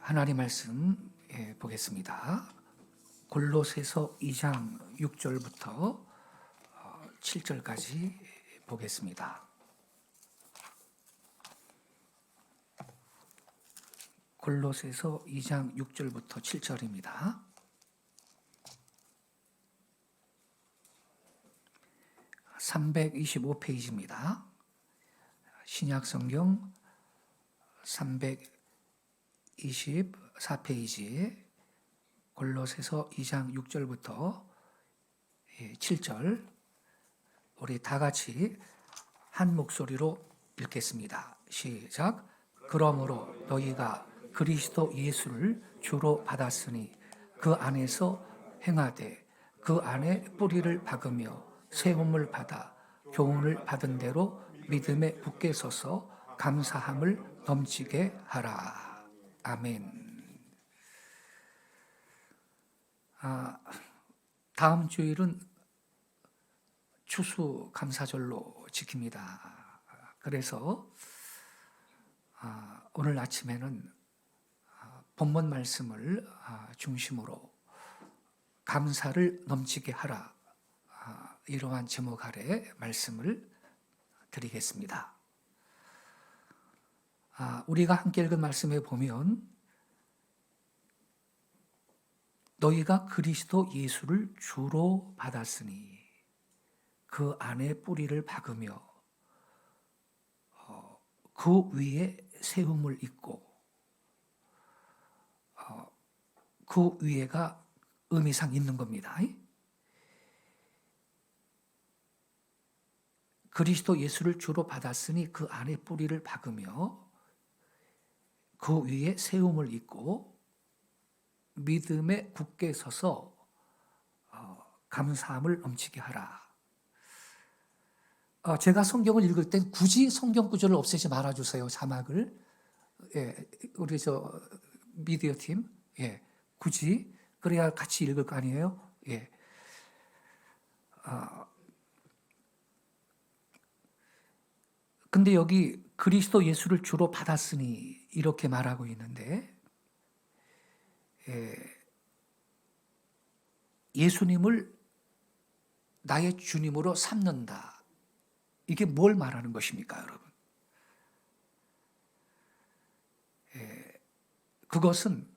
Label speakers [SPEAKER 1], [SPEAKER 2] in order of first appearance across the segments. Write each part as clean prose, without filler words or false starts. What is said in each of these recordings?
[SPEAKER 1] 하나님 말씀 보겠습니다. 골로새서 2장 6절부터 7절까지 보겠습니다. 골로새서 2장 6절부터 7절입니다. (325페이지입니다) 신약성경 324페이지 골로새서 2장 6절부터 7절 우리 다 같이 한 목소리로 읽겠습니다. 시작. 그러므로 너희가 그리스도 예수를 주로 받았으니 그 안에서 행하되 그 안에 뿌리를 박으며 세움을 받아 교훈을 받은 대로 믿음에 굳게 서서 감사함을 넘치게 하라. 아멘. 다음 주일은 추수감사절로 지킵니다. 그래서 오늘 아침에는 본문 말씀을 중심으로 감사를 넘치게 하라, 이러한 제목 아래 말씀을 드리겠습니다. 우리가 함께 읽은 말씀에 보면 너희가 그리스도 예수를 주로 받았으니 그 안에 뿌리를 박으며 그 위에 세움을 잇고, 그 위에가 의미상 있는 겁니다. 그리스도 예수를 주로 받았으니 그 안에 뿌리를 박으며 그 위에 세움을 잇고 믿음에 굳게 서서 감사함을 넘치게 하라. 제가 성경을 읽을 땐 굳이 성경 구절을 없애지 말아주세요. 자막을. 우리 미디어 팀. 굳이. 그래야 같이 읽을 거 아니에요? 근데 여기 그리스도 예수를 주로 받았으니 이렇게 말하고 있는데, 예수님을 나의 주님으로 삼는다. 이게 뭘 말하는 것입니까, 여러분? 그것은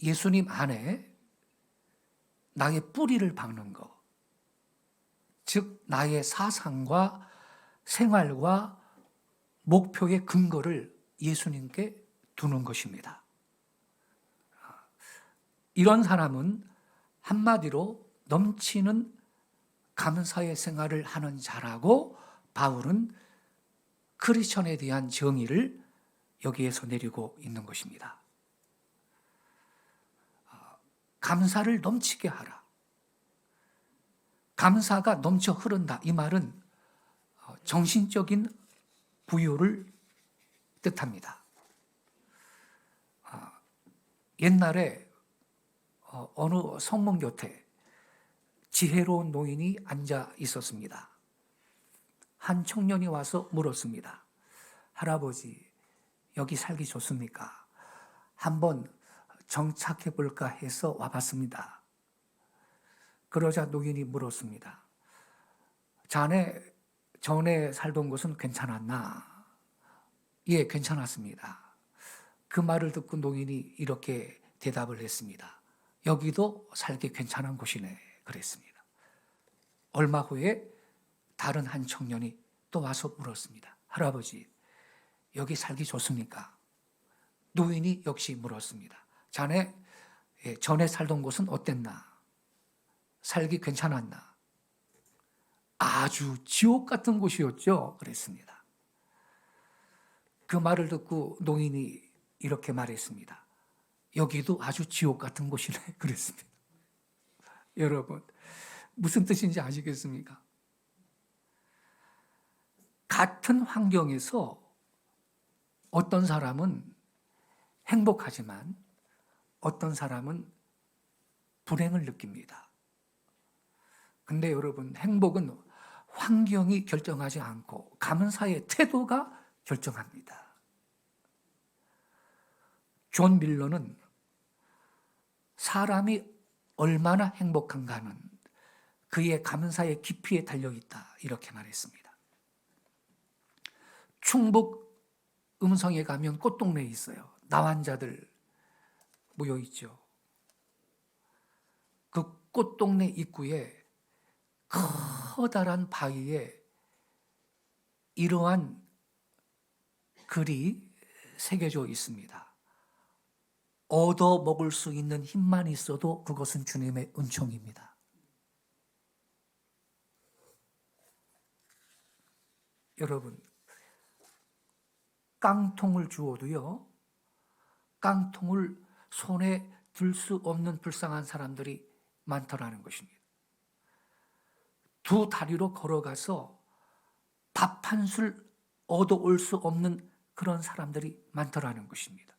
[SPEAKER 1] 예수님 안에 나의 뿌리를 박는 것, 즉 나의 사상과 생활과 목표의 근거를 예수님께 두는 것입니다. 이런 사람은 한마디로 넘치는 감사의 생활을 하는 자라고 바울은 크리스천에 대한 정의를 여기에서 내리고 있는 것입니다. 감사를 넘치게 하라. 감사가 넘쳐 흐른다. 이 말은 정신적인 부유를 뜻합니다. 옛날에 어느 성문 곁에 지혜로운 노인이 앉아 있었습니다. 한 청년이 와서 물었습니다. 할아버지, 여기 살기 좋습니까? 한번 정착해 볼까 해서 와봤습니다. 그러자 노인이 물었습니다. 자네 전에 살던 곳은 괜찮았나? 예, 괜찮았습니다. 그 말을 듣고 노인이 이렇게 대답을 했습니다. 여기도 살기 괜찮은 곳이네, 그랬습니다. 얼마 후에 다른 한 청년이 또 와서 물었습니다. 할아버지, 여기 살기 좋습니까? 노인이 역시 물었습니다. 자네 전에 살던 곳은 어땠나? 살기 괜찮았나? 아주 지옥 같은 곳이었죠, 그랬습니다. 그 말을 듣고 노인이 이렇게 말했습니다. 여기도 아주 지옥 같은 곳이네, 그랬습니다. 여러분, 무슨 뜻인지 아시겠습니까? 같은 환경에서 어떤 사람은 행복하지만 어떤 사람은 불행을 느낍니다. 근데 여러분, 행복은 환경이 결정하지 않고 감사의 태도가 결정합니다. 존 밀러는 사람이 얼마나 행복한가는 그의 감사의 깊이에 달려있다, 이렇게 말했습니다. 충북 음성에 가면 꽃동네에 있어요. 나환자들 모여있죠. 그 꽃동네 입구에 커다란 바위에 이러한 글이 새겨져 있습니다. 얻어 먹을 수 있는 힘만 있어도 그것은 주님의 은총입니다. 여러분, 깡통을 주어도요, 깡통을 손에 들 수 없는 불쌍한 사람들이 많더라는 것입니다. 두 다리로 걸어가서 밥 한 술 얻어올 수 없는 그런 사람들이 많더라는 것입니다.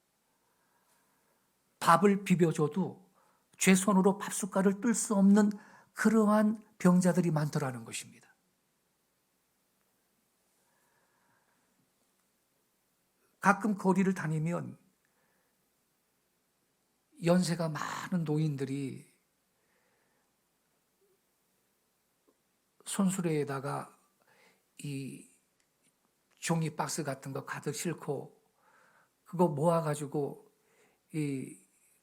[SPEAKER 1] 밥을 비벼줘도 제 손으로 밥숟갈을 뜰 수 없는 그러한 병자들이 많더라는 것입니다. 가끔 거리를 다니면 연세가 많은 노인들이 손수레에다가 이 종이 박스 같은 거 가득 싣고 그거 모아가지고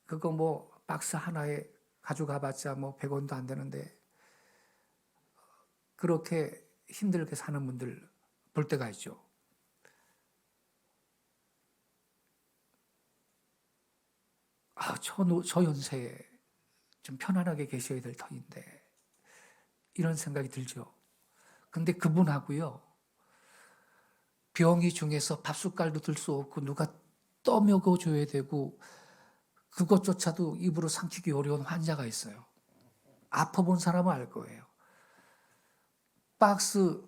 [SPEAKER 1] 그거 뭐 박스 하나에 가져가봤자 뭐 100원도 안 되는데 그렇게 힘들게 사는 분들 볼 때가 있죠. 저 연세에 좀 편안하게 계셔야 될 터인데 이런 생각이 들죠. 근데 그분하고요, 병이 중에서 밥숟갈도 들 수 없고 누가 떠먹여줘야 되고 그것조차도 입으로 삼키기 어려운 환자가 있어요. 아파본 사람은 알 거예요. 박스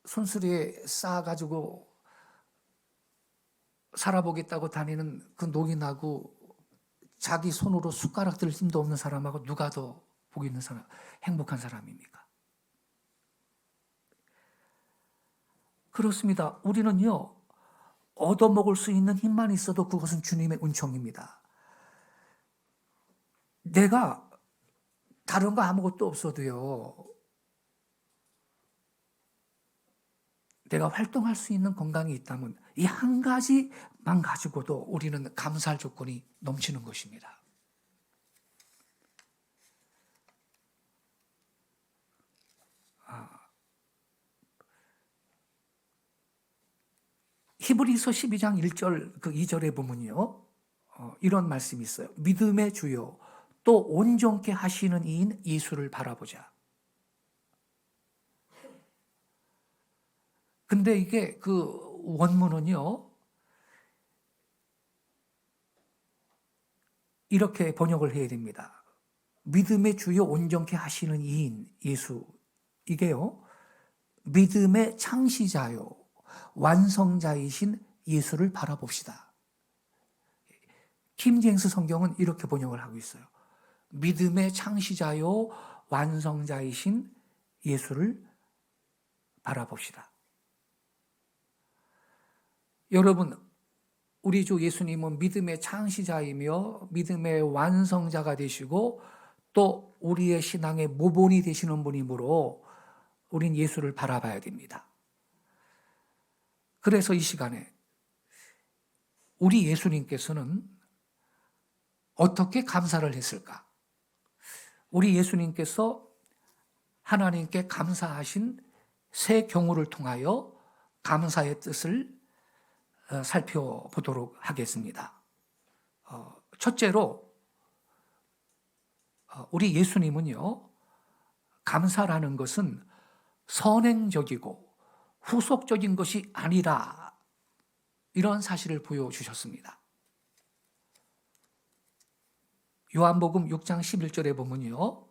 [SPEAKER 1] 손수레에 쌓아가지고 살아보겠다고 다니는 그 노인하고 자기 손으로 숟가락 들 힘도 없는 사람하고 누가 더 복 있는 사람, 행복한 사람입니까? 그렇습니다. 우리는요, 얻어먹을 수 있는 힘만 있어도 그것은 주님의 은총입니다. 내가 다른 거 아무것도 없어도요, 내가 활동할 수 있는 건강이 있다면 이 한 가지만 가지고도 우리는 감사할 조건이 넘치는 것입니다. 히브리서 12장 1절 그 2절에 보면요, 이런 말씀이 있어요. 믿음의 주요 또 온전케 하시는 이인 예수를 바라보자. 근데 이게 그 원문은요, 이렇게 번역을 해야 됩니다. 믿음의 주요 온전케 하시는 이인 예수. 이게요, 믿음의 창시자요 완성자이신 예수를 바라봅시다. 킹제임스 성경은 이렇게 번역을 하고 있어요. 믿음의 창시자요 완성자이신 예수를 바라봅시다. 여러분, 우리 주 예수님은 믿음의 창시자이며 믿음의 완성자가 되시고 또 우리의 신앙의 모본이 되시는 분이므로 우린 예수를 바라봐야 됩니다. 그래서 이 시간에 우리 예수님께서는 어떻게 감사를 했을까? 우리 예수님께서 하나님께 감사하신 세 경우를 통하여 감사의 뜻을 살펴보도록 하겠습니다. 첫째로 우리 예수님은요, 감사라는 것은 선행적이고 후속적인 것이 아니라 이런 사실을 보여주셨습니다. 요한복음 6장 11절에 보면요,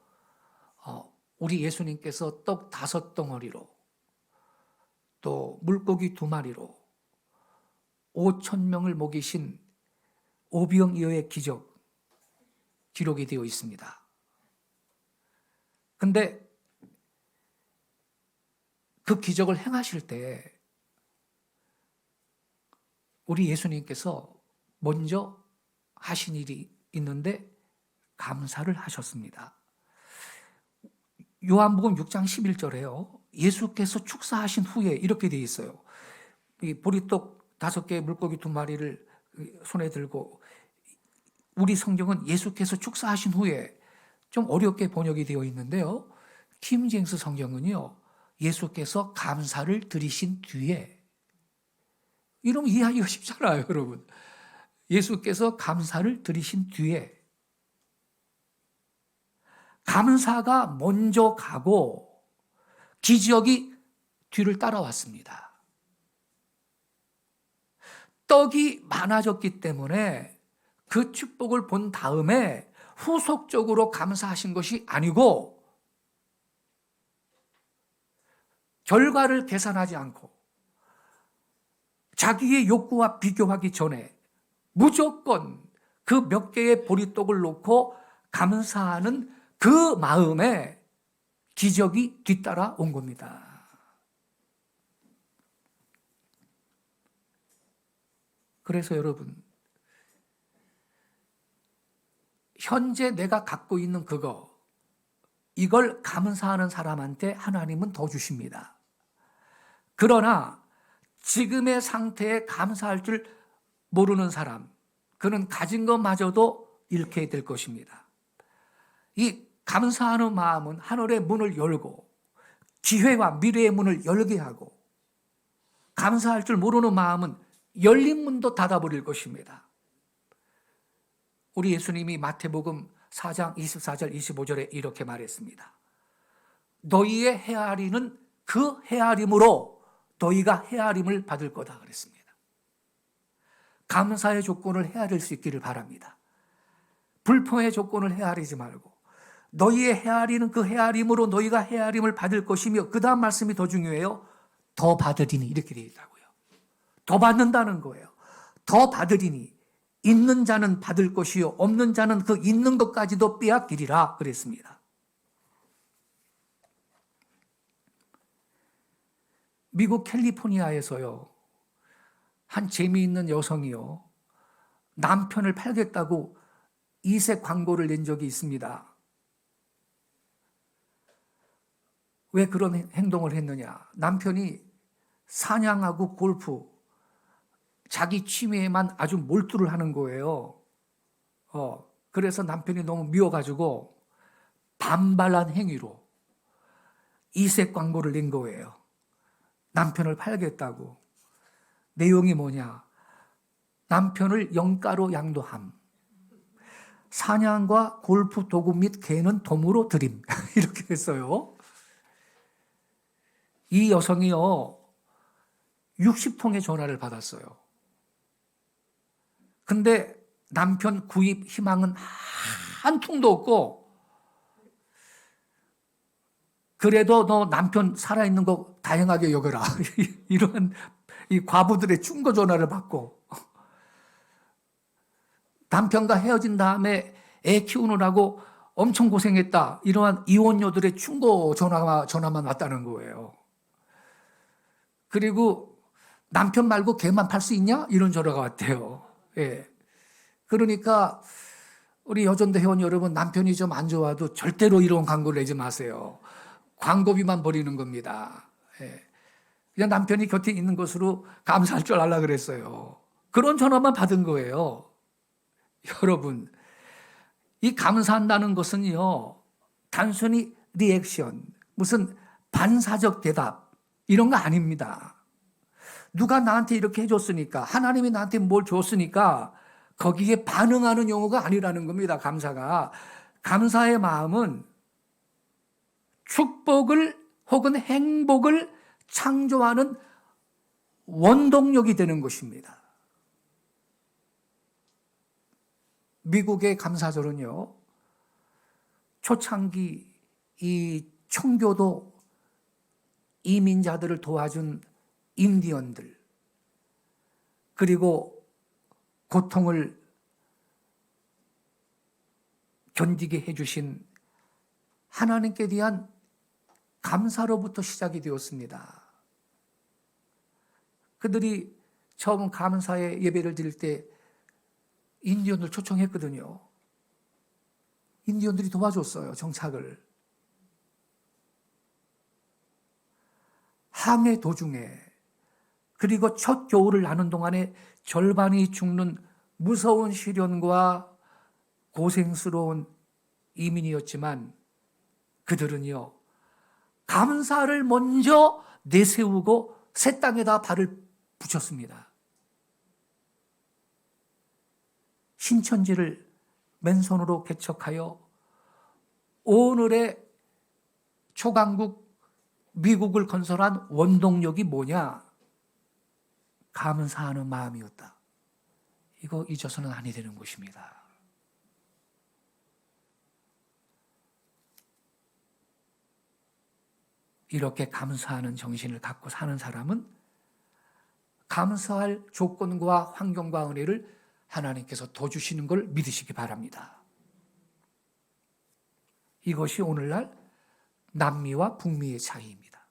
[SPEAKER 1] 우리 예수님께서 떡 5덩어리로 또 물고기 2마리로 5,000명을 먹이신 오병이어의 기적 기록이 되어 있습니다. 근데 그 기적을 행하실 때 우리 예수님께서 먼저 하신 일이 있는데 감사를 하셨습니다. 요한복음 6장 11절에요. 예수께서 축사하신 후에 이렇게 되어 있어요. 이 보리떡 5개, 물고기 2마리를 손에 들고, 우리 성경은 예수께서 축사하신 후에 좀 어렵게 번역이 되어 있는데요. 킹제임스 성경은요, 예수께서 감사를 드리신 뒤에. 이러면 이해하기가 쉽잖아요, 여러분. 예수께서 감사를 드리신 뒤에. 감사가 먼저 가고 기적이 뒤를 따라왔습니다. 떡이 많아졌기 때문에 그 축복을 본 다음에 후속적으로 감사하신 것이 아니고, 결과를 계산하지 않고 자기의 욕구와 비교하기 전에 무조건 그 몇 개의 보리떡을 놓고 감사하는 그 마음에 기적이 뒤따라 온 겁니다. 그래서 여러분, 현재 내가 갖고 있는 그거, 이걸 감사하는 사람한테 하나님은 더 주십니다. 그러나 지금의 상태에 감사할 줄 모르는 사람, 그는 가진 것마저도 잃게 될 것입니다. 이 감사하는 마음은 하늘의 문을 열고 기회와 미래의 문을 열게 하고, 감사할 줄 모르는 마음은 열린 문도 닫아버릴 것입니다. 우리 예수님이 마태복음 4장 24절 25절에 이렇게 말했습니다. 너희의 헤아리는 그 헤아림으로 너희가 헤아림을 받을 거다 그랬습니다. 감사의 조건을 헤아릴 수 있기를 바랍니다. 불평의 조건을 헤아리지 말고 너희의 헤아리는 그 헤아림으로 너희가 헤아림을 받을 것이며, 그 다음 말씀이 더 중요해요. 더 받으리니, 이렇게 되어 있다고요. 더 받는다는 거예요. 더 받으리니, 있는 자는 받을 것이요 없는 자는 그 있는 것까지도 빼앗기리라 그랬습니다. 미국 캘리포니아에서요, 한 재미있는 여성이요, 남편을 팔겠다고 이색 광고를 낸 적이 있습니다. 왜 그런 행동을 했느냐? 남편이 사냥하고 골프, 자기 취미에만 아주 몰두를 하는 거예요. 그래서 남편이 너무 미워가지고 반발한 행위로 이색 광고를 낸 거예요. 남편을 팔겠다고. 내용이 뭐냐? 남편을 영가로 양도함, 사냥과 골프 도구 및 개는 덤으로 드림, 이렇게 했어요. 이 여성이요, 60통의 전화를 받았어요. 근데 남편 구입 희망은 한 통도 없고, 그래도 너 남편 살아있는 거 다행하게 여겨라, 이런 이 과부들의 충고 전화를 받고, 남편과 헤어진 다음에 애 키우느라고 엄청 고생했다, 이러한 이혼녀들의 충고 전화만 왔다는 거예요. 그리고 남편 말고 걔만 팔 수 있냐? 이런 전화가 왔대요. 예. 그러니까 우리 여전도 회원 여러분, 남편이 좀 안 좋아도 절대로 이런 광고를 내지 마세요. 광고비만 버리는 겁니다. 예. 그냥 남편이 곁에 있는 것으로 감사할 줄 알라 그랬어요. 그런 전화만 받은 거예요. 여러분, 이 감사한다는 것은요, 단순히 리액션, 무슨 반사적 대답, 이런 거 아닙니다. 누가 나한테 이렇게 해줬으니까, 하나님이 나한테 뭘 줬으니까 거기에 반응하는 용어가 아니라는 겁니다. 감사가. 감사의 마음은 축복을 혹은 행복을 창조하는 원동력이 되는 것입니다. 미국의 감사절은요, 초창기 이 청교도 이민자들을 도와준 인디언들, 그리고 고통을 견디게 해주신 하나님께 대한 감사로부터 시작이 되었습니다. 그들이 처음 감사의 예배를 드릴 때 인디언들 초청했거든요. 인디언들이 도와줬어요, 정착을. 항해 도중에, 그리고 첫 겨울을 나는 동안에 절반이 죽는 무서운 시련과 고생스러운 이민이었지만 그들은요, 감사를 먼저 내세우고 새 땅에다 발을 붙였습니다. 신천지를 맨손으로 개척하여 오늘의 초강국 미국을 건설한 원동력이 뭐냐? 감사하는 마음이었다. 이거 잊어서는 아니 되는 것입니다. 이렇게 감사하는 정신을 갖고 사는 사람은 감사할 조건과 환경과 은혜를 하나님께서 더 주시는 걸 믿으시기 바랍니다. 이것이 오늘날 남미와 북미의 차이입니다.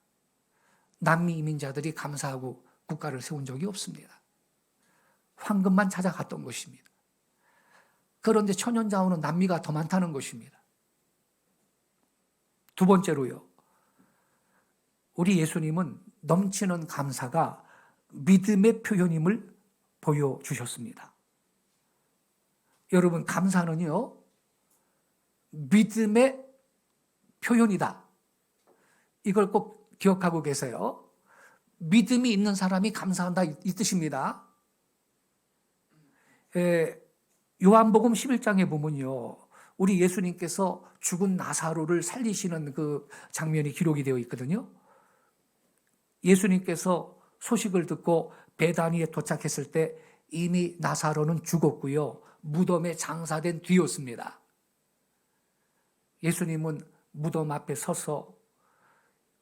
[SPEAKER 1] 남미 이민자들이 감사하고 국가를 세운 적이 없습니다. 황금만 찾아갔던 것입니다. 그런데 천연자원은 남미가 더 많다는 것입니다. 두 번째로요, 우리 예수님은 넘치는 감사가 믿음의 표현임을 보여주셨습니다. 여러분, 감사는요, 믿음의 표현이다. 이걸 꼭 기억하고 계세요. 믿음이 있는 사람이 감사한다, 이 뜻입니다. 요한복음 11장에 보면요, 우리 예수님께서 죽은 나사로를 살리시는 그 장면이 기록이 되어 있거든요. 예수님께서 소식을 듣고 베다니에 도착했을 때 이미 나사로는 죽었고요, 무덤에 장사된 뒤였습니다. 예수님은 무덤 앞에 서서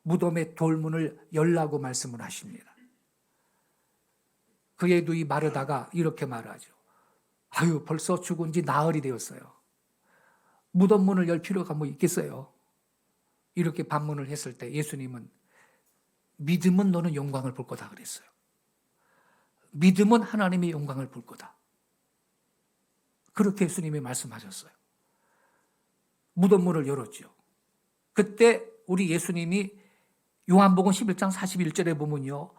[SPEAKER 1] 무덤의 돌문을 열라고 말씀을 하십니다. 그의 눈이 마르다가 이렇게 말하죠. 아유, 벌써 죽은 지 나흘이 되었어요. 무덤 문을 열 필요가 뭐 있겠어요? 이렇게 반문을 했을 때 예수님은 믿음은 너는 영광을 볼 거다 그랬어요. 믿음은 하나님의 영광을 볼 거다. 그렇게 예수님이 말씀하셨어요. 무덤 문을 열었죠. 그때 우리 예수님이 요한복음 11장 41절에 보면요,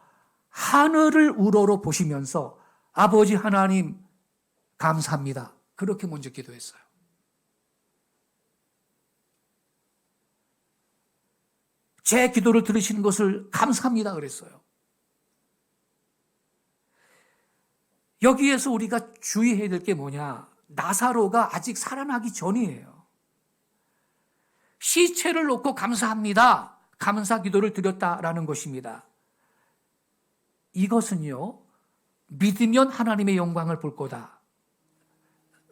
[SPEAKER 1] 하늘을 우러러 보시면서 아버지 하나님 감사합니다. 그렇게 먼저 기도했어요. 제 기도를 들으시는 것을 감사합니다 그랬어요. 여기에서 우리가 주의해야 될 게 뭐냐? 나사로가 아직 살아나기 전이에요. 시체를 놓고 감사합니다. 감사 기도를 드렸다라는 것입니다. 이것은요, 믿으면 하나님의 영광을 볼 거다.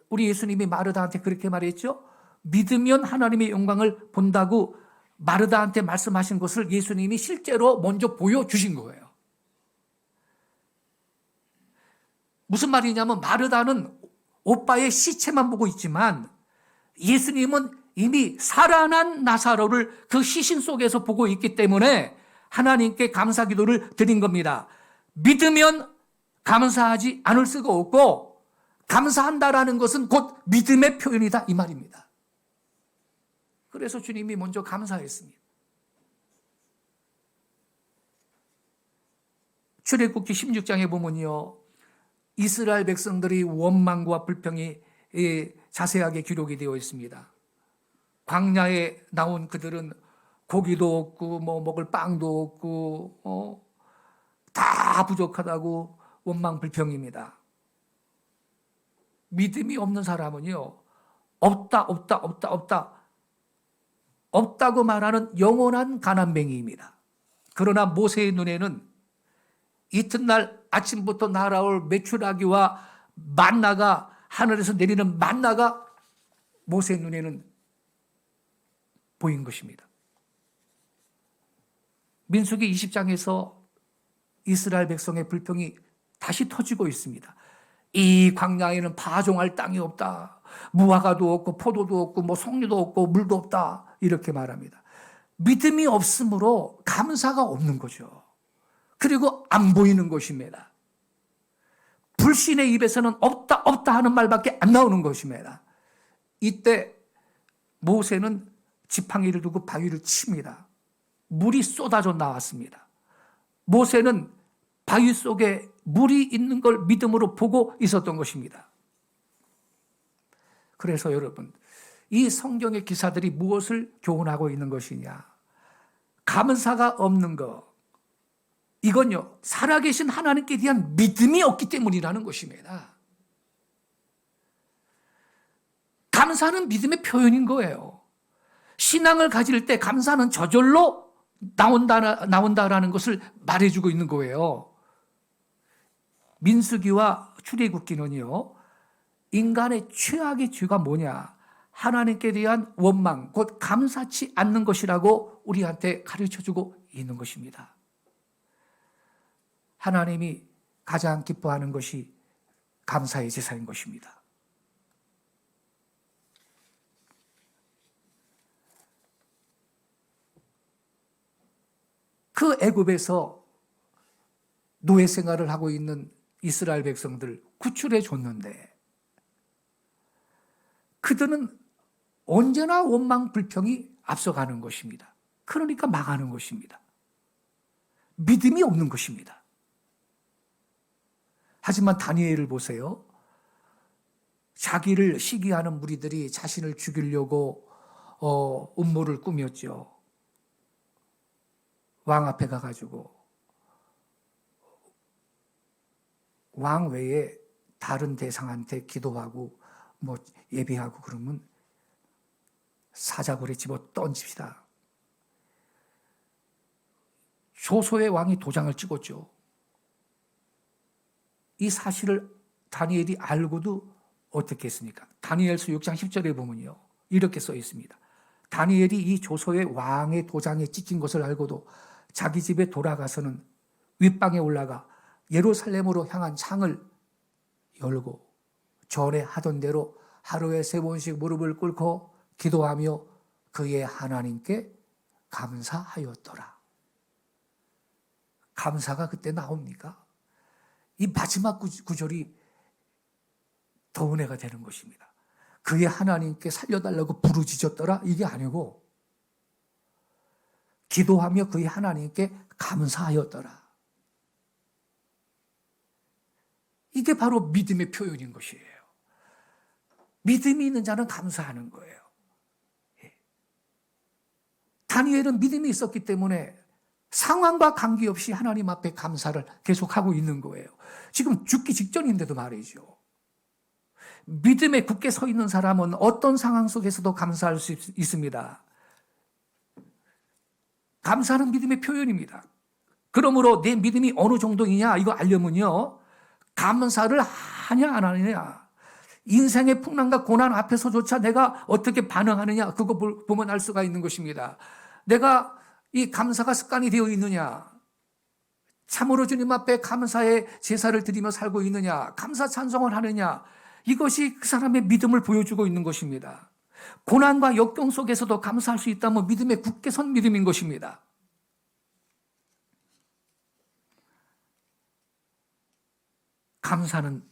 [SPEAKER 1] 우리 예수님이 마르다한테 그렇게 말했죠. 믿으면 하나님의 영광을 본다고 마르다한테 말씀하신 것을 예수님이 실제로 먼저 보여주신 거예요. 무슨 말이냐면 마르다는 오빠의 시체만 보고 있지만 예수님은 이미 살아난 나사로를 그 시신 속에서 보고 있기 때문에 하나님께 감사 기도를 드린 겁니다. 믿으면 감사하지 않을 수가 없고 감사한다라는 것은 곧 믿음의 표현이다 이 말입니다. 그래서 주님이 먼저 감사했습니다. 출애굽기 16장에 보면요, 이스라엘 백성들이 원망과 불평이 자세하게 기록이 되어 있습니다. 광야에 나온 그들은 고기도 없고 뭐 먹을 빵도 없고 다 부족하다고 원망 불평입니다. 믿음이 없는 사람은요, 없다고 말하는 영원한 가난뱅이입니다. 그러나 모세의 눈에는 이튿날 아침부터 날아올 메추라기와 만나가, 하늘에서 내리는 만나가 모세의 눈에는 보인 것입니다. 민수기 20장에서 이스라엘 백성의 불평이 다시 터지고 있습니다. 이 광야에는 파종할 땅이 없다. 무화과도 없고 포도도 없고 뭐 석류도 없고 물도 없다. 이렇게 말합니다. 믿음이 없으므로 감사가 없는 거죠. 그리고 안 보이는 것입니다. 불신의 입에서는 없다 없다 하는 말밖에 안 나오는 것입니다. 이때 모세는 지팡이를 두고 바위를 칩니다. 물이 쏟아져 나왔습니다. 모세는 바위 속에 물이 있는 걸 믿음으로 보고 있었던 것입니다. 그래서 여러분, 이 성경의 기사들이 무엇을 교훈하고 있는 것이냐? 감사가 없는 것, 이건요, 살아계신 하나님께 대한 믿음이 없기 때문이라는 것입니다. 감사는 믿음의 표현인 거예요. 신앙을 가질 때 감사는 저절로 나온다라는 것을 말해주고 있는 거예요. 민수기와 출애굽기는요, 인간의 최악의 죄가 뭐냐? 하나님께 대한 원망, 곧 감사치 않는 것이라고 우리한테 가르쳐주고 있는 것입니다. 하나님이 가장 기뻐하는 것이 감사의 제사인 것입니다. 그 애굽에서 노예 생활을 하고 있는 이스라엘 백성들 구출해 줬는데 그들은 언제나 원망 불평이 앞서가는 것입니다. 그러니까 망하는 것입니다. 믿음이 없는 것입니다. 하지만 다니엘을 보세요. 자기를 시기하는 무리들이 자신을 죽이려고 음모를 꾸몄죠. 왕 앞에 가가지고 왕 외에 다른 대상한테 기도하고 뭐 예배하고 그러면 사자굴에 집어 던집시다. 조소의 왕이 도장을 찍었죠. 이 사실을 다니엘이 알고도 어떻게 했습니까? 다니엘서 6장 10절에 보면요, 이렇게 써 있습니다. 다니엘이 이 조소의 왕의 도장에 찍힌 것을 알고도 자기 집에 돌아가서는 윗방에 올라가 예루살렘으로 향한 창을 열고 전에 하던 대로 하루에 3번씩 무릎을 꿇고 기도하며 그의 하나님께 감사하였더라. 감사가 그때 나옵니까? 이 마지막 구절이 더 은혜가 되는 것입니다. 그의 하나님께 살려달라고 부르짖었더라? 이게 아니고 기도하며 그의 하나님께 감사하였더라. 이게 바로 믿음의 표현인 것이에요. 믿음이 있는 자는 감사하는 거예요. 다니엘은 믿음이 있었기 때문에 상황과 관계없이 하나님 앞에 감사를 계속하고 있는 거예요. 지금 죽기 직전인데도 말이죠. 믿음에 굳게 서 있는 사람은 어떤 상황 속에서도 감사할 수 있습니다. 감사는 믿음의 표현입니다. 그러므로 내 믿음이 어느 정도이냐 이거 알려면요, 감사를 하냐 안 하느냐, 인생의 풍랑과 고난 앞에서조차 내가 어떻게 반응하느냐 그거 보면 알 수가 있는 것입니다. 내가 이 감사가 습관이 되어 있느냐, 참으로 주님 앞에 감사의 제사를 드리며 살고 있느냐, 감사 찬송을 하느냐, 이것이 그 사람의 믿음을 보여주고 있는 것입니다. 고난과 역경 속에서도 감사할 수 있다면 믿음에 굳게 선 믿음인 것입니다. 감사는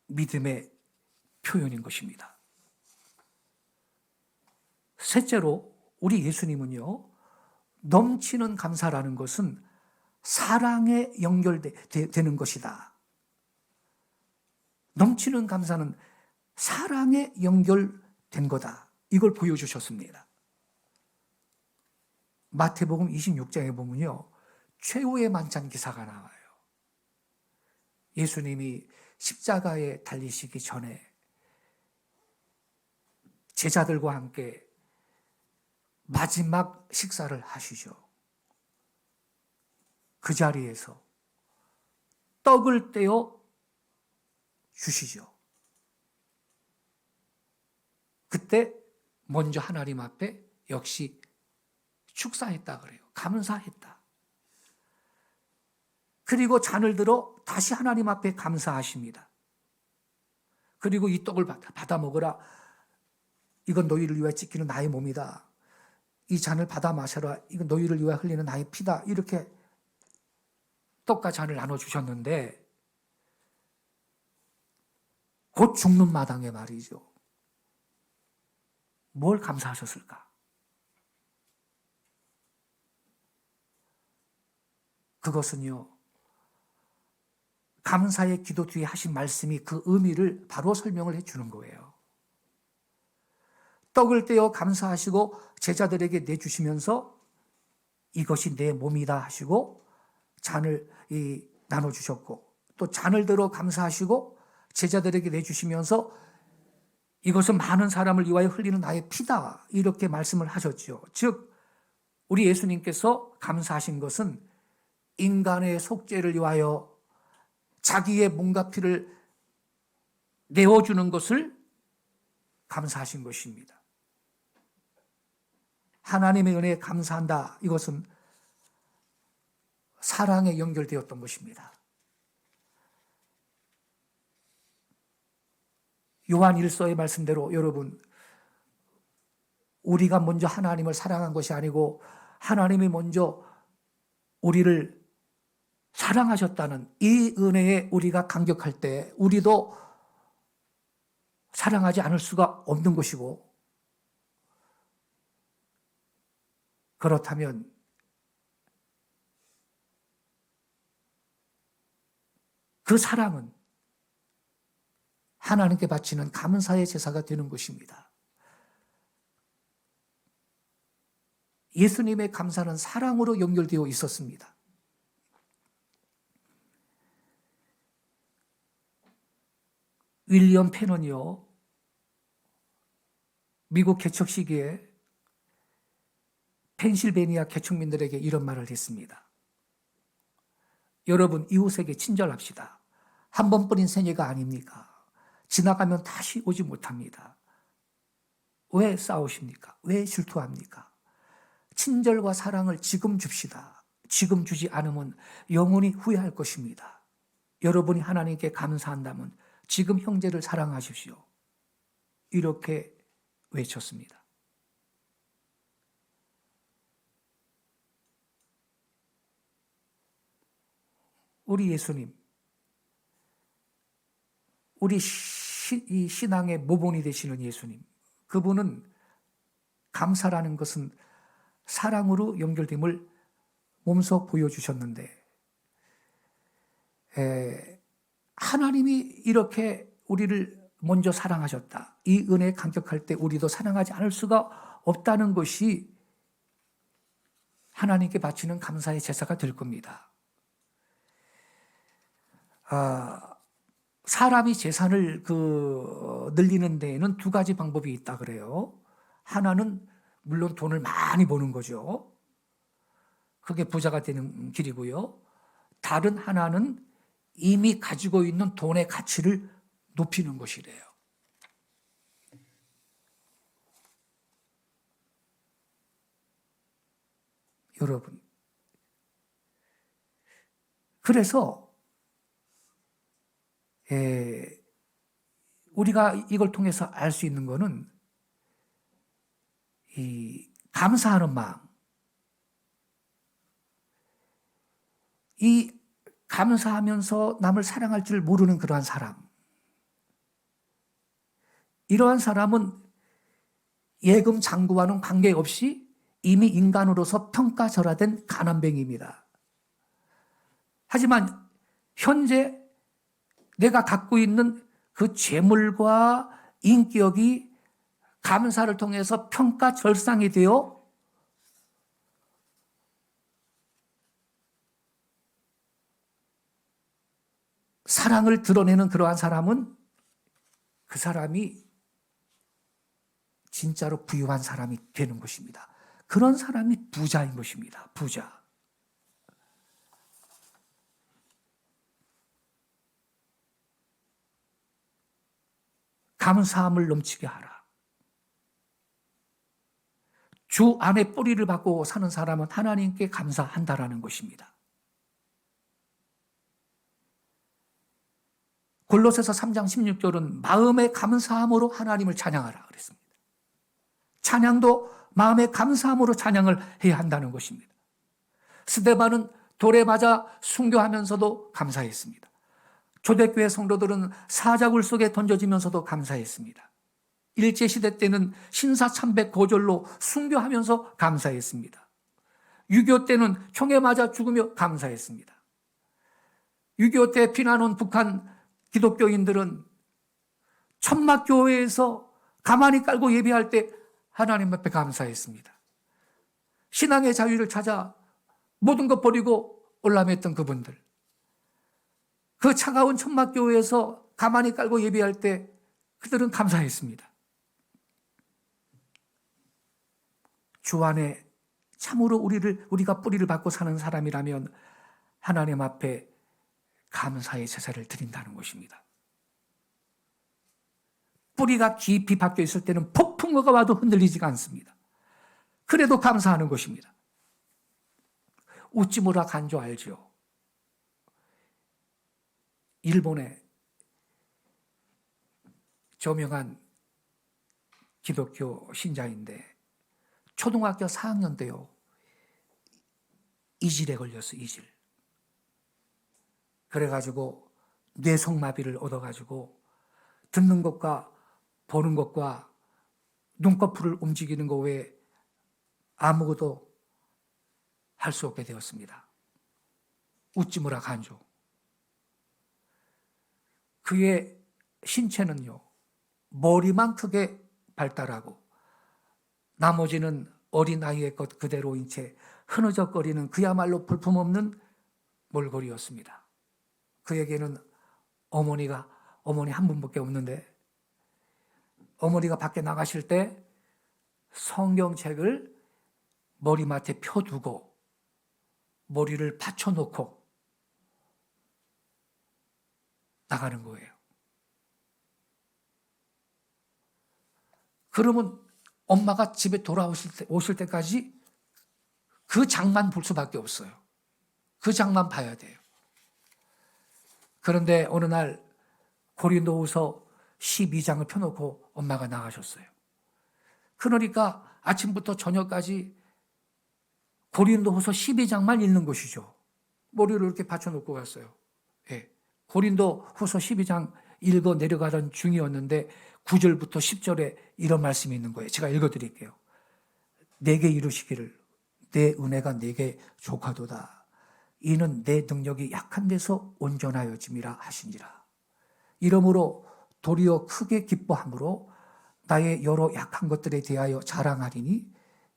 [SPEAKER 1] 믿음의 표현인 것입니다. 셋째로 우리 예수님은요, 넘치는 감사라는 것은 사랑에 연결되는 것이다. 넘치는 감사는 사랑에 연결된 거다. 이걸 보여주셨습니다. 마태복음 26장에 보면요, 최후의 만찬 기사가 나와요. 예수님이 십자가에 달리시기 전에 제자들과 함께 마지막 식사를 하시죠. 그 자리에서 떡을 떼어 주시죠. 그때 먼저 하나님 앞에 역시 축사했다 그래요. 감사했다. 그리고 잔을 들어 다시 하나님 앞에 감사하십니다. 그리고 이 떡을 받아 먹으라. 이건 너희를 위하여 찢기는 나의 몸이다. 이 잔을 받아 마셔라. 이건 너희를 위하여 흘리는 나의 피다. 이렇게 떡과 잔을 나눠주셨는데 곧 죽는 마당에 말이죠. 뭘 감사하셨을까? 그것은요, 감사의 기도 뒤에 하신 말씀이 그 의미를 바로 설명을 해주는 거예요. 떡을 떼어 감사하시고 제자들에게 내주시면서 이것이 내 몸이다 하시고 잔을 나눠주셨고, 또 잔을 들어 감사하시고 제자들에게 내주시면서 이것은 많은 사람을 위하여 흘리는 나의 피다, 이렇게 말씀을 하셨죠. 즉 우리 예수님께서 감사하신 것은 인간의 속죄를 위하여 자기의 몸과 피를 내어주는 것을 감사하신 것입니다. 하나님의 은혜에 감사한다, 이것은 사랑에 연결되었던 것입니다. 요한 1서의 말씀대로 여러분, 우리가 먼저 하나님을 사랑한 것이 아니고 하나님이 먼저 우리를 사랑하셨다는 이 은혜에 우리가 감격할 때 우리도 사랑하지 않을 수가 없는 것이고, 그렇다면 그 사랑은 하나님께 바치는 감사의 제사가 되는 것입니다. 예수님의 감사는 사랑으로 연결되어 있었습니다. 윌리엄 펜은요, 미국 개척 시기에 펜실베니아 개척민들에게 이런 말을 했습니다. 여러분, 이웃에게 친절합시다. 한 번 뿌린 생애가 아닙니까? 지나가면 다시 오지 못합니다. 왜 싸우십니까? 왜 질투합니까? 친절과 사랑을 지금 줍시다. 지금 주지 않으면 영원히 후회할 것입니다. 여러분이 하나님께 감사한다면 지금 형제를 사랑하십시오. 이렇게 외쳤습니다. 우리 예수님, 우리 이 신앙의 모본이 되시는 예수님, 그분은 감사라는 것은 사랑으로 연결됨을 몸소 보여주셨는데, 하나님이 이렇게 우리를 먼저 사랑하셨다, 이 은혜에 감격할 때 우리도 사랑하지 않을 수가 없다는 것이 하나님께 바치는 감사의 제사가 될 겁니다. 사람이 재산을 늘리는 데에는 두 가지 방법이 있다 그래요. 하나는 물론 돈을 많이 버는 거죠. 그게 부자가 되는 길이고요. 다른 하나는 이미 가지고 있는 돈의 가치를 높이는 것이래요. 여러분, 그래서 우리가 이걸 통해서 알 수 있는 것은 이 감사하는 마음, 이 감사하면서 남을 사랑할 줄 모르는 그러한 사람, 이러한 사람은 예금 장구와는 관계없이 이미 인간으로서 평가절하된 가난뱅이입니다. 하지만 현재 내가 갖고 있는 그 재물과 인격이 감사를 통해서 평가절상이 되어 사랑을 드러내는 그러한 사람은 그 사람이 진짜로 부유한 사람이 되는 것입니다. 그런 사람이 부자인 것입니다. 부자. 감사함을 넘치게 하라. 주 안에 뿌리를 받고 사는 사람은 하나님께 감사한다라는 것입니다. 골로새서 3장 16절은 마음의 감사함으로 하나님을 찬양하라 그랬습니다. 찬양도 마음의 감사함으로 찬양을 해야 한다는 것입니다. 스데반은 돌에 맞아 순교하면서도 감사했습니다. 초대교회 성도들은 사자굴 속에 던져지면서도 감사했습니다. 일제시대 때는 신사참배 거절로 순교하면서 감사했습니다. 6.25 때는 총에 맞아 죽으며 감사했습니다. 6.25 때 피난 온 북한 기독교인들은 천막교회에서 가만히 깔고 예배할 때 하나님 앞에 감사했습니다. 신앙의 자유를 찾아 모든 것 버리고 올라맸던 그분들, 그 차가운 천막교회에서 가만히 깔고 예배할 때 그들은 감사했습니다. 주 안에 참으로 우리가 뿌리를 받고 사는 사람이라면 하나님 앞에 감사의 제사를 드린다는 것입니다. 뿌리가 깊이 박혀 있을 때는 폭풍우가 와도 흔들리지가 않습니다. 그래도 감사하는 것입니다. 우찌무라 간조 알죠? 일본의 저명한 기독교 신자인데 초등학교 4학년 때요, 이질에 걸렸어요. 이질. 그래가지고 뇌성마비를 얻어가지고 듣는 것과 보는 것과 눈꺼풀을 움직이는 것 외에 아무것도 할 수 없게 되었습니다. 우찌무라 간조. 그의 신체는요, 머리만 크게 발달하고 나머지는 어린아이의 것 그대로인 채 흐느적거리는 그야말로 볼품없는 몰골이었습니다. 그에게는 어머니 한 분밖에 없는데, 어머니가 밖에 나가실 때 성경책을 머리맡에 펴두고 머리를 받쳐놓고 나가는 거예요. 그러면 엄마가 집에 오실 때까지 그 장만 볼 수밖에 없어요. 그 장만 봐야 돼요. 그런데 어느 날 고린도후서 12장을 펴놓고 엄마가 나가셨어요. 그러니까 아침부터 저녁까지 고린도후서 12장만 읽는 것이죠. 머리를 이렇게 받쳐놓고 갔어요. 예. 고린도후서 12장 읽어 내려가던 중이었는데 9절부터 10절에 이런 말씀이 있는 거예요. 제가 읽어드릴게요. 내게 이루시기를 내 은혜가 내게 족하도다. 이는 내 능력이 약한 데서 온전하여짐이라 하시니라. 이러므로 도리어 크게 기뻐함으로 나의 여러 약한 것들에 대하여 자랑하리니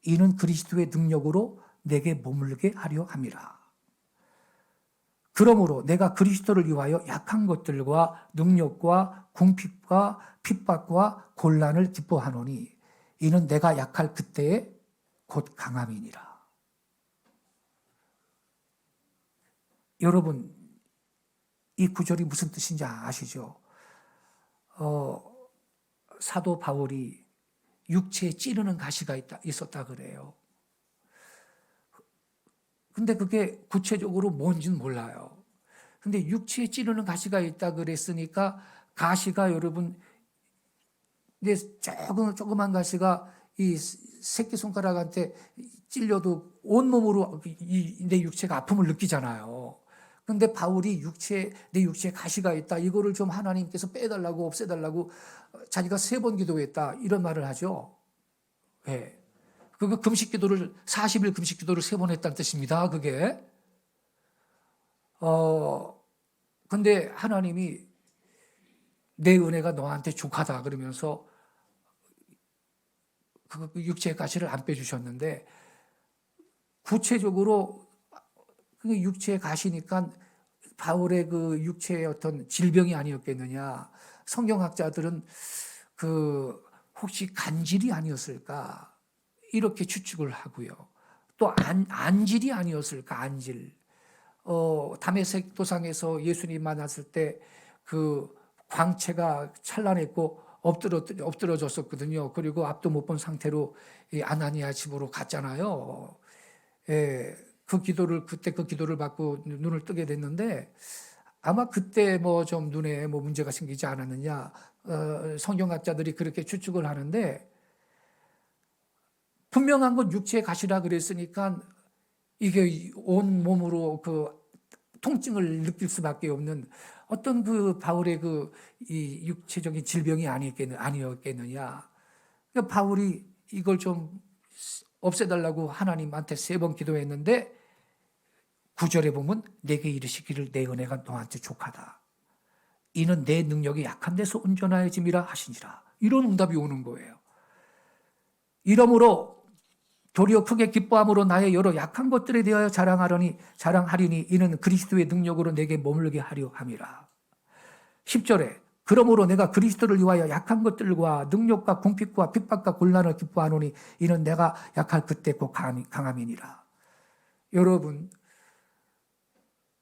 [SPEAKER 1] 이는 그리스도의 능력으로 내게 머물게 하려 함이라. 그러므로 내가 그리스도를 위하여 약한 것들과 능력과 궁핍과 핍박과 곤란을 기뻐하노니 이는 내가 약할 그때에 곧 강함이니라. 여러분, 이 구절이 무슨 뜻인지 아시죠? 사도 바울이 육체에 찌르는 가시가 있었다 그래요. 근데 그게 구체적으로 뭔지는 몰라요. 근데 육체에 찌르는 가시가 있다 그랬으니까 가시가 여러분, 근데 조그만 가시가 이 새끼손가락한테 찔려도 온몸으로 내 육체가 아픔을 느끼잖아요. 근데 바울이 내 육체에 가시가 있다. 이거를 좀 하나님께서 빼달라고 없애달라고 자기가 3번 기도했다. 이런 말을 하죠. 네. 그거 40일 금식 기도를 3번 했다는 뜻입니다. 그게. 근데 하나님이 내 은혜가 너한테 족하다 그러면서 그 육체의 가시를 안 빼주셨는데, 구체적으로 그 육체의 가시니까 바울의 그 육체의 어떤 질병이 아니었겠느냐. 성경학자들은 혹시 간질이 아니었을까 이렇게 추측을 하고요. 또 안질이 아니었을까, 안질. 다메섹 도상에서 예수님 만났을 때 그 광채가 찬란했고 엎드러졌었거든요. 그리고 앞도 못 본 상태로 아나니아 집으로 갔잖아요. 예, 그때 그 기도를 받고 눈을 뜨게 됐는데 아마 그때 뭐 좀 눈에 뭐 문제가 생기지 않았느냐. 성경학자들이 그렇게 추측을 하는데, 분명한 건 육체의 가시라 그랬으니까 이게 온 몸으로 통증을 느낄 수밖에 없는 어떤 그 바울의 이 육체적인 질병이 아니었겠느냐. 그러니까 바울이 이걸 좀 없애달라고 하나님한테 3번 기도했는데 9절에 보면 내게 이르시기를 내 은혜가 너한테 족하다. 이는 내 능력이 약한 데서 온전하여짐이라 하시니라. 이런 응답이 오는 거예요. 이러므로 도리어 크게 기뻐함으로 나의 여러 약한 것들에 대하여 자랑하리니 이는 그리스도의 능력으로 내게 머물게 하려 함이라. 10절에 그러므로 내가 그리스도를 위하여 약한 것들과 능력과 궁핍과 핍박과 곤란을 기뻐하노니 이는 내가 약할 그때 곧 강함이니라. 여러분,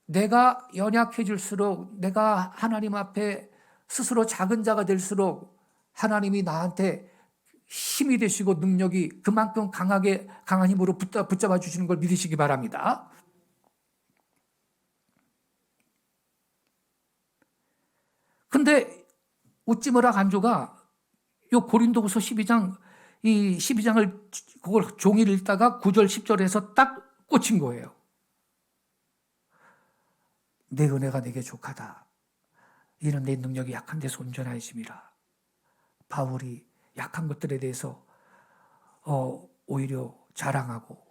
[SPEAKER 1] 내가 연약해질수록, 내가 하나님 앞에 스스로 작은 자가 될수록 하나님이 나한테 힘이 되시고 능력이 그만큼 강한 힘으로 붙잡아 주시는 걸 믿으시기 바랍니다. 근데 웃지 마라 간조가 요 고린도후서 12장, 이 12장을 그걸 종이를 읽다가 9절 10절에서 딱 꽂힌 거예요. 내 은혜가 내게 족하다. 이는 내 능력이 약한 데서 온전하심이라. 바울이 약한 것들에 대해서 오히려 자랑하고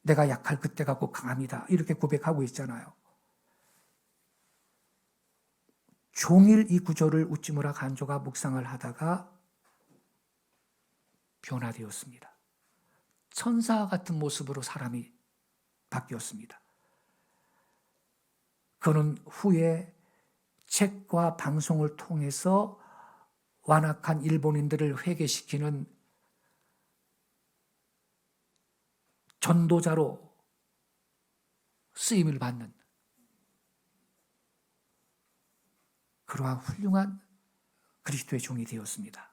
[SPEAKER 1] 내가 약할 그때가 곧 강함이다. 이렇게 고백하고 있잖아요. 종일 이 구절을 웃지 마라 간조가 묵상을 하다가 변화되었습니다. 천사 같은 모습으로 사람이 바뀌었습니다. 그는 후에 책과 방송을 통해서 완악한 일본인들을 회개시키는 전도자로 쓰임을 받는 그러한 훌륭한 그리스도의 종이 되었습니다.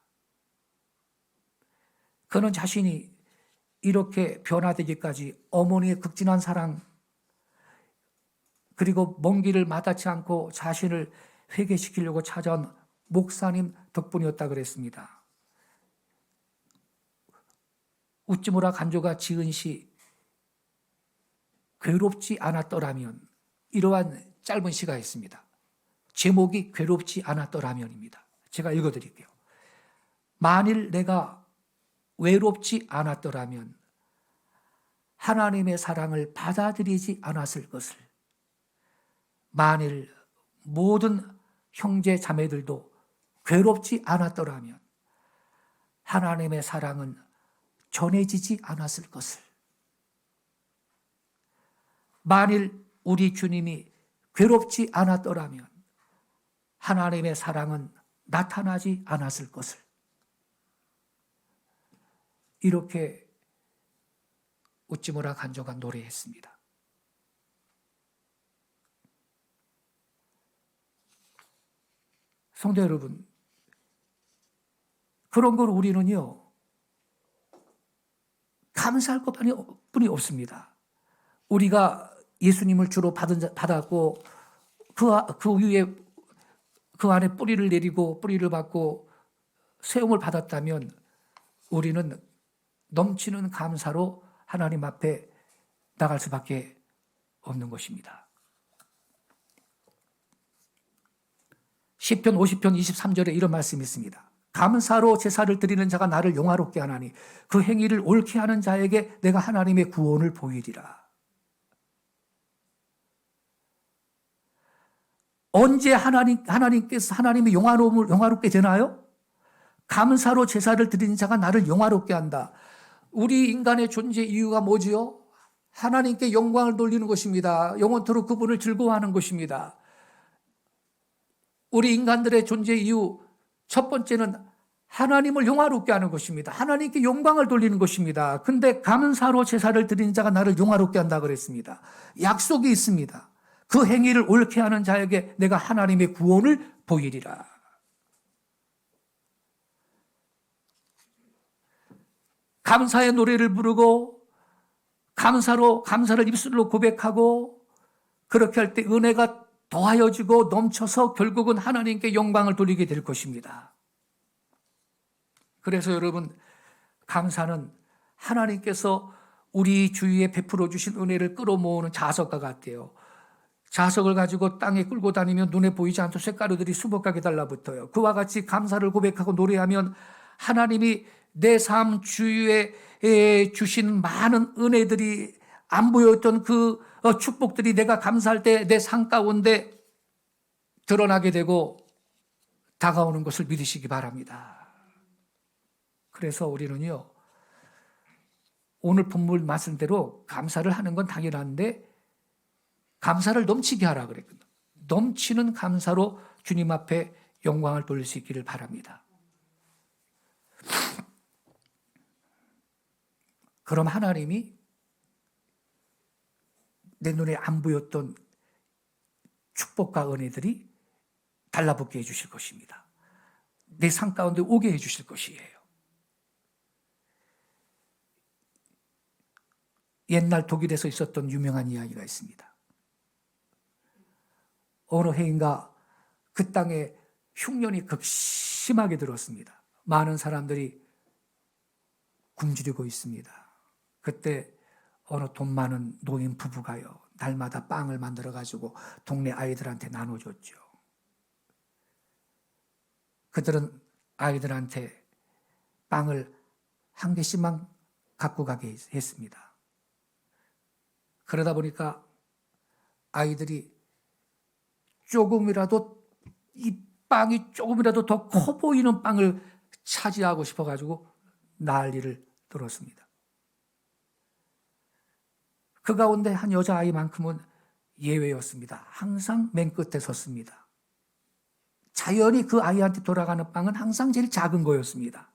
[SPEAKER 1] 그는 자신이 이렇게 변화되기까지 어머니의 극진한 사랑, 그리고 먼 길을 마다치 않고 자신을 회개시키려고 찾아온 목사님 덕분이었다 그랬습니다. 웃지 마라 간조가 지은 시 괴롭지 않았더라면, 이러한 짧은 시가 있습니다. 제목이 괴롭지 않았더라면입니다. 제가 읽어드릴게요. 만일 내가 외롭지 않았더라면 하나님의 사랑을 받아들이지 않았을 것을, 만일 모든 형제 자매들도 괴롭지 않았더라면 하나님의 사랑은 전해지지 않았을 것을, 만일 우리 주님이 괴롭지 않았더라면 하나님의 사랑은 나타나지 않았을 것을, 이렇게 웃지 마라 간조가 노래했습니다. 성도 여러분, 그런 걸 우리는요, 감사할 것뿐이 없습니다. 우리가 예수님을 주로 받았고 그 위에 그 안에 뿌리를 내리고 뿌리를 받고 세움을 받았다면 우리는 넘치는 감사로 하나님 앞에 나갈 수밖에 없는 것입니다. 시편 50편 23절에 이런 말씀이 있습니다. 감사로 제사를 드리는 자가 나를 영화롭게 하나니 그 행위를 옳게 하는 자에게 내가 하나님의 구원을 보이리라. 언제 하나님께서 하나님의 영화롭게 되나요? 감사로 제사를 드리는 자가 나를 영화롭게 한다. 우리 인간의 존재 이유가 뭐지요? 하나님께 영광을 돌리는 것입니다. 영원토록 그분을 즐거워하는 것입니다. 우리 인간들의 존재 이유 첫 번째는 하나님을 영화롭게 하는 것입니다. 하나님께 영광을 돌리는 것입니다. 근데 감사로 제사를 드리는 자가 나를 영화롭게 한다 그랬습니다. 약속이 있습니다. 그 행위를 옳게 하는 자에게 내가 하나님의 구원을 보이리라. 감사의 노래를 부르고 감사를 입술로 고백하고 그렇게 할 때 은혜가 더하여지고 넘쳐서 결국은 하나님께 영광을 돌리게 될 것입니다. 그래서 여러분, 감사는 하나님께서 우리 주위에 베풀어 주신 은혜를 끌어모으는 자석과 같아요. 자석을 가지고 땅에 끌고 다니면 눈에 보이지 않던 쇳가루들이 수북하게 달라붙어요. 그와 같이 감사를 고백하고 노래하면 하나님이 내 삶 주위에 주신 많은 은혜들이, 안 보였던 그 축복들이 내가 감사할 때 내 삶 가운데 드러나게 되고 다가오는 것을 믿으시기 바랍니다. 그래서 우리는요, 오늘 본문 말씀대로 감사를 하는 건 당연한데 감사를 넘치게 하라 그랬거든요. 넘치는 감사로 주님 앞에 영광을 돌릴 수 있기를 바랍니다. 그럼 하나님이 내 눈에 안 보였던 축복과 은혜들이 달라붙게 해주실 것입니다. 내 삶 가운데 오게 해주실 것이에요. 옛날 독일에서 있었던 유명한 이야기가 있습니다. 어느 해인가 그 땅에 흉년이 극심하게 들었습니다. 많은 사람들이 굶주리고 있습니다. 그때 어느 돈 많은 노인 부부가요, 날마다 빵을 만들어가지고 동네 아이들한테 나눠줬죠. 그들은 아이들한테 빵을 한 개씩만 갖고 가게 했습니다. 그러다 보니까 아이들이 조금이라도, 이 빵이 조금이라도 더 커 보이는 빵을 차지하고 싶어가지고 난리를 들었습니다. 그 가운데 한 여자아이만큼은 예외였습니다. 항상 맨 끝에 섰습니다. 자연히 그 아이한테 돌아가는 빵은 항상 제일 작은 거였습니다.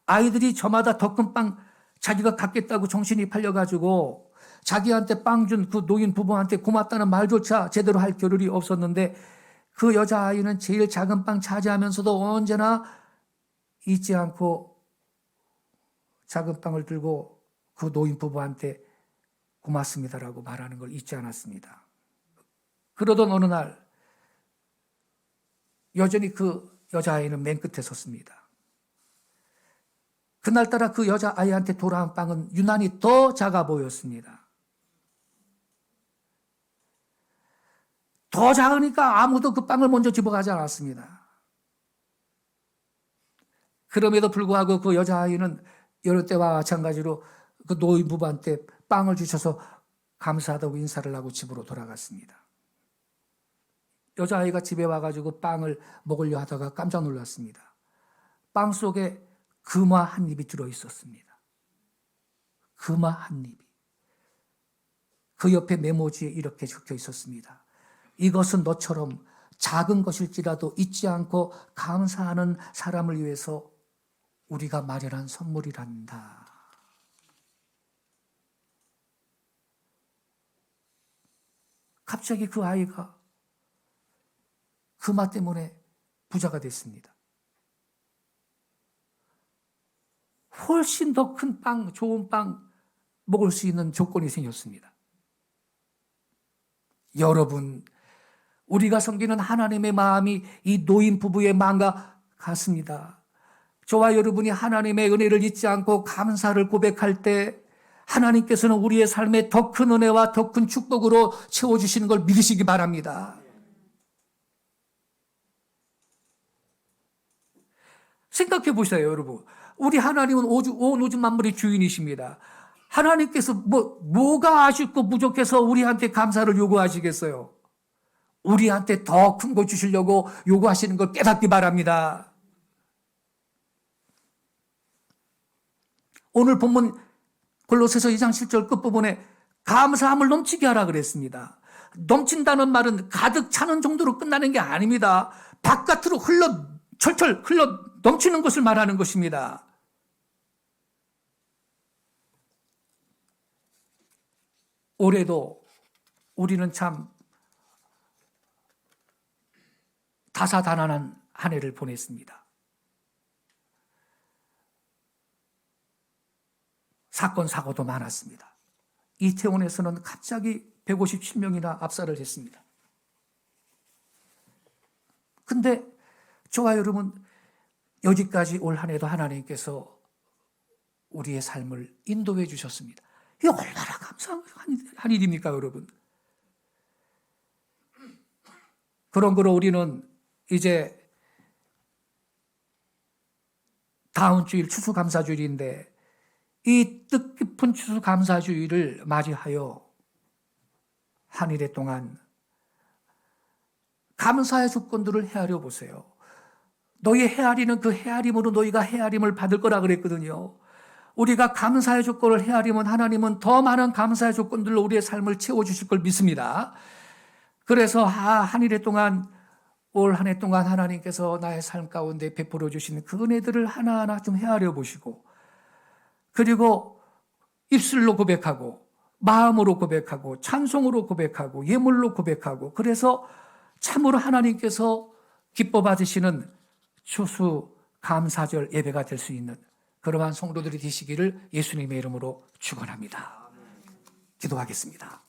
[SPEAKER 1] 아이들이 저마다 더 큰 빵 자기가 갖겠다고 정신이 팔려가지고 자기한테 빵 준 그 노인 부부한테 고맙다는 말조차 제대로 할 겨를이 없었는데, 그 여자아이는 제일 작은 빵 차지하면서도 언제나 잊지 않고 작은 빵을 들고 그 노인 부부한테 고맙습니다라고 말하는 걸 잊지 않았습니다. 그러던 어느 날 여전히 그 여자아이는 맨 끝에 섰습니다. 그날따라 그 여자아이한테 돌아온 빵은 유난히 더 작아 보였습니다. 더 작으니까 아무도 그 빵을 먼저 집어가지 않았습니다. 그럼에도 불구하고 그 여자아이는 여러 때와 마찬가지로 그 노인 부부한테 빵을 주셔서 감사하다고 인사를 하고 집으로 돌아갔습니다. 여자아이가 집에 와가지고 빵을 먹으려 하다가 깜짝 놀랐습니다. 빵 속에 금화 한 입이 들어있었습니다. 금화 한 입이. 그 옆에 메모지에 이렇게 적혀 있었습니다. 이것은 너처럼 작은 것일지라도 잊지 않고 감사하는 사람을 위해서 우리가 마련한 선물이란다. 갑자기 그 아이가 금화 때문에 부자가 됐습니다. 훨씬 더 큰 빵, 좋은 빵 먹을 수 있는 조건이 생겼습니다. 여러분, 우리가 섬기는 하나님의 마음이 이 노인 부부의 마음과 같습니다. 저와 여러분이 하나님의 은혜를 잊지 않고 감사를 고백할 때 하나님께서는 우리의 삶에 더 큰 은혜와 더 큰 축복으로 채워주시는 걸 믿으시기 바랍니다. 생각해 보세요, 여러분. 우리 하나님은 온 우주 만물의 주인이십니다. 하나님께서 뭐가 아쉽고 부족해서 우리한테 감사를 요구하시겠어요? 우리한테 더 큰 거 주시려고 요구하시는 걸 깨닫기 바랍니다. 오늘 본문 골로새서 2장 7절 끝부분에 감사함을 넘치게 하라 그랬습니다. 넘친다는 말은 가득 차는 정도로 끝나는 게 아닙니다. 바깥으로 철철 흘러 넘치는 것을 말하는 것입니다. 올해도 우리는 참 다사다난한 한 해를 보냈습니다. 사건, 사고도 많았습니다. 이태원에서는 갑자기 157명이나 압살을 했습니다. 근데 저와 여러분, 여기까지 올 한 해도 하나님께서 우리의 삶을 인도해 주셨습니다. 이게 얼마나 감사한 일입니까, 여러분? 그런 거로 우리는 이제 다음 주일 추수감사주일인데 이 뜻깊은 추수감사주일을 맞이하여 한 일에 동안 감사의 조건들을 헤아려 보세요. 너희 헤아리는 그 헤아림으로 너희가 헤아림을 받을 거라 그랬거든요. 우리가 감사의 조건을 헤아리면 하나님은 더 많은 감사의 조건들로 우리의 삶을 채워주실 걸 믿습니다. 그래서 한 일에 동안 올 한 해 동안 하나님께서 나의 삶 가운데 베풀어 주신 그 은혜들을 하나하나 좀 헤아려 보시고, 그리고 입술로 고백하고 마음으로 고백하고 찬송으로 고백하고 예물로 고백하고, 그래서 참으로 하나님께서 기뻐 받으시는 추수 감사절 예배가 될 수 있는 그러한 성도들이 되시기를 예수님의 이름으로 축원합니다. 기도하겠습니다.